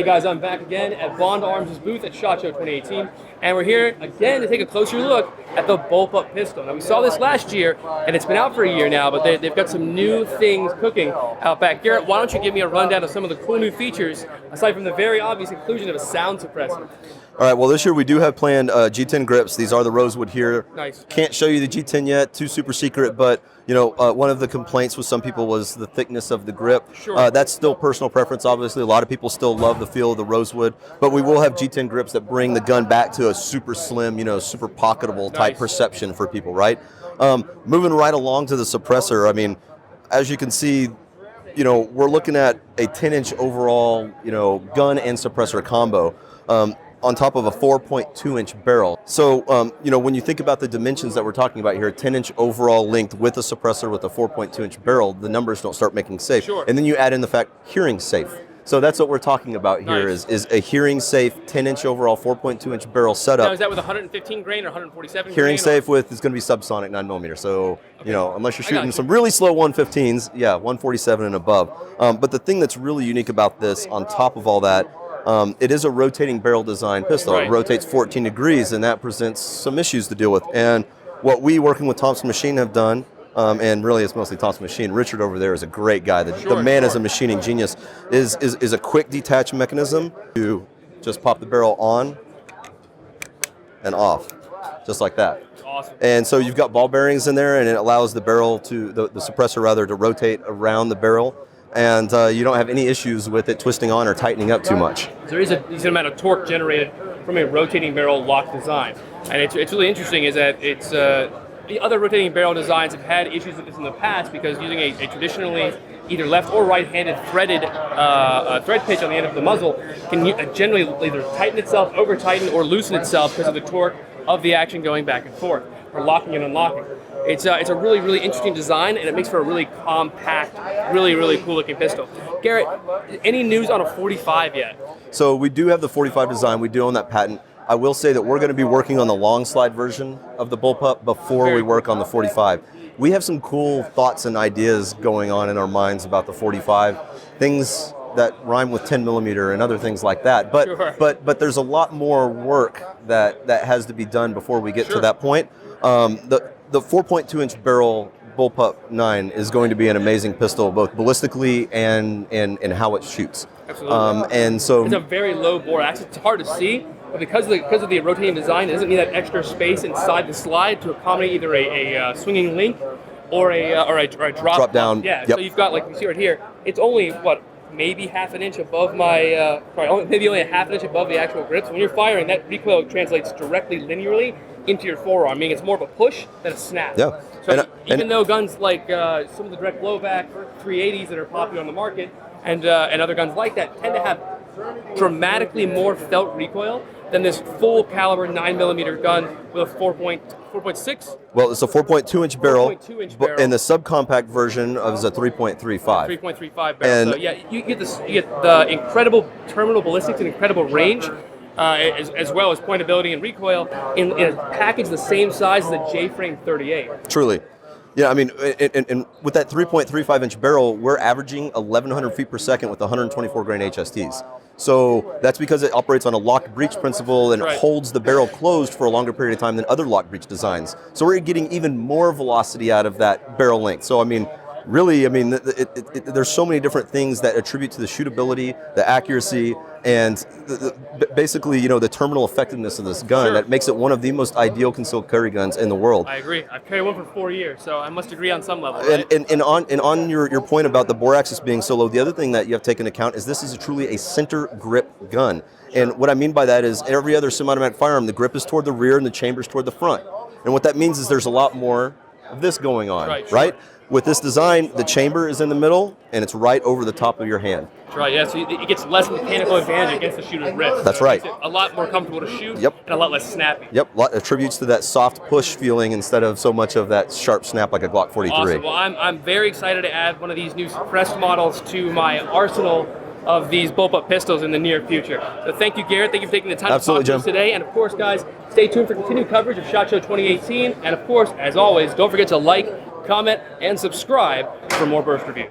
guys, I'm back again at Bond Arms' booth at SHOT Show 2018, and we're here again to take a closer look at the Bullpup pistol. Now, we saw this last year, and it's been out for a year now, but they've got some new things cooking out back. Garrett, why don't you give me a rundown of some of the cool new features, aside from the very obvious inclusion of a sound suppressor? All right, well, this year we do have planned G10 grips. These are the rosewood here. Nice. Can't show you the G10 yet, too super secret, but you know, one of the complaints with some people was the thickness of the grip. Sure. That's still personal preference, obviously. A lot of people still love the feel of the rosewood, but we will have G10 grips that bring the gun back to a super slim, you know, super pocketable type perception for people, right? Moving right along to the suppressor, I mean, as you can see, you know, we're looking at a 10-inch overall, you know, gun and suppressor combo. On top of a 4.2-inch barrel. So, you know, when you think about the dimensions that we're talking about here, 10-inch overall length with a suppressor with a 4.2-inch barrel, the numbers don't start making safe. Sure. And then you add in the fact hearing safe. So that's what we're talking about here. Nice. is a hearing safe 10-inch overall 4.2-inch barrel setup. Now, is that with 115 grain or 147 grain? Hearing safe with is going to be subsonic 9mm. So, okay, you know, unless you're shooting some really slow 115s, yeah, 147 and above. But the thing that's really unique about this, on top of all that, it is a rotating barrel design pistol. Right. It rotates 14 degrees, and that presents some issues to deal with. And what we, working with Thompson Machine, have done, and really it's mostly Thompson Machine, Richard over there is a great guy. The man is a machining genius, is a quick detach mechanism to just pop the barrel on and off, just like that. Awesome. And so you've got ball bearings in there, and it allows the barrel to, the suppressor rather, to rotate around the barrel. And you don't have any issues with it twisting on or tightening up too much. There is a decent amount of torque generated from a rotating barrel lock design. And it's really interesting is that it's the other rotating barrel designs have had issues with this in the past because using a traditionally either left or right-handed threaded thread pitch on the end of the muzzle can generally either tighten itself, over-tighten, or loosen itself because of the torque of the action going back and forth, or locking and unlocking. It's a really, really interesting design, and it makes for a really compact, really, really cool-looking pistol. Garrett, any news on a 45 yet? So we do have the 45 design. We do own that patent. I will say that we're going to be working on the long slide version of the Bullpup before we work on the 45. We have some cool thoughts and ideas going on in our minds about the 45, things that rhyme with 10mm and other things like that. But Sure. but there's a lot more work that has to be done before we get to that point. The 4.2-inch barrel Bullpup 9 is going to be an amazing pistol, both ballistically and how it shoots. Absolutely. And so it's a very low bore action. It's hard to see, but because of the rotating design, it doesn't need that extra space inside the slide to accommodate either a swinging link or a drop down. Yeah. Yep. So you've got, like you see right here, it's only maybe half an inch above my, maybe only a half an inch above the actual grip. So when you're firing, that recoil translates directly linearly into your forearm, meaning it's more of a push than a snap. Yeah. So even though guns like some of the direct blowback 380s that are popular on the market and other guns like that tend to have dramatically more felt recoil than this full caliber 9mm gun with a 4.6. Well, it's a 4.2-inch barrel, 4.2-inch barrel. and the subcompact version is a 3.35. 3.35 barrel. And so yeah, you get the incredible terminal ballistics and incredible range, as well as pointability and recoil in a package the same size as the J-frame 38. Truly. Yeah, I mean, and with that 3.35-inch barrel, we're averaging 1,100 feet per second with 124 grain HSTs. So that's because it operates on a lock breech principle and it holds the barrel closed for a longer period of time than other lock breech designs. So we're getting even more velocity out of that barrel length. So I mean, really, I mean, there's so many different things that attribute to the shootability, the accuracy, and basically, you know, the terminal effectiveness of this gun that makes it one of the most ideal concealed carry guns in the world. I agree. I've carried one for 4 years, so I must agree on some level. Right? And on your point about the bore axis being so low, the other thing that you have to take into account is this is truly a center grip gun. And what I mean by that is every other semi-automatic firearm, the grip is toward the rear and the chamber's toward the front. And what that means is there's a lot more of this going on, right? With this design, the chamber is in the middle, and it's right over the top of your hand. That's right, yeah, so it gets less mechanical advantage against the shooter's wrist. That's so right. It makes it a lot more comfortable to shoot Yep. and a lot less snappy. Yep, attributes to that soft push feeling instead of so much of that sharp snap like a Glock 43. Awesome. Well, I'm very excited to add one of these new suppressed models to my arsenal of these Bullpup pistols in the near future. So thank you, Garrett. Thank you for taking the time to talk to us today. And of course, guys, stay tuned for continued coverage of SHOT Show 2018. And of course, as always, don't forget to like, comment, and subscribe for more burst reviews.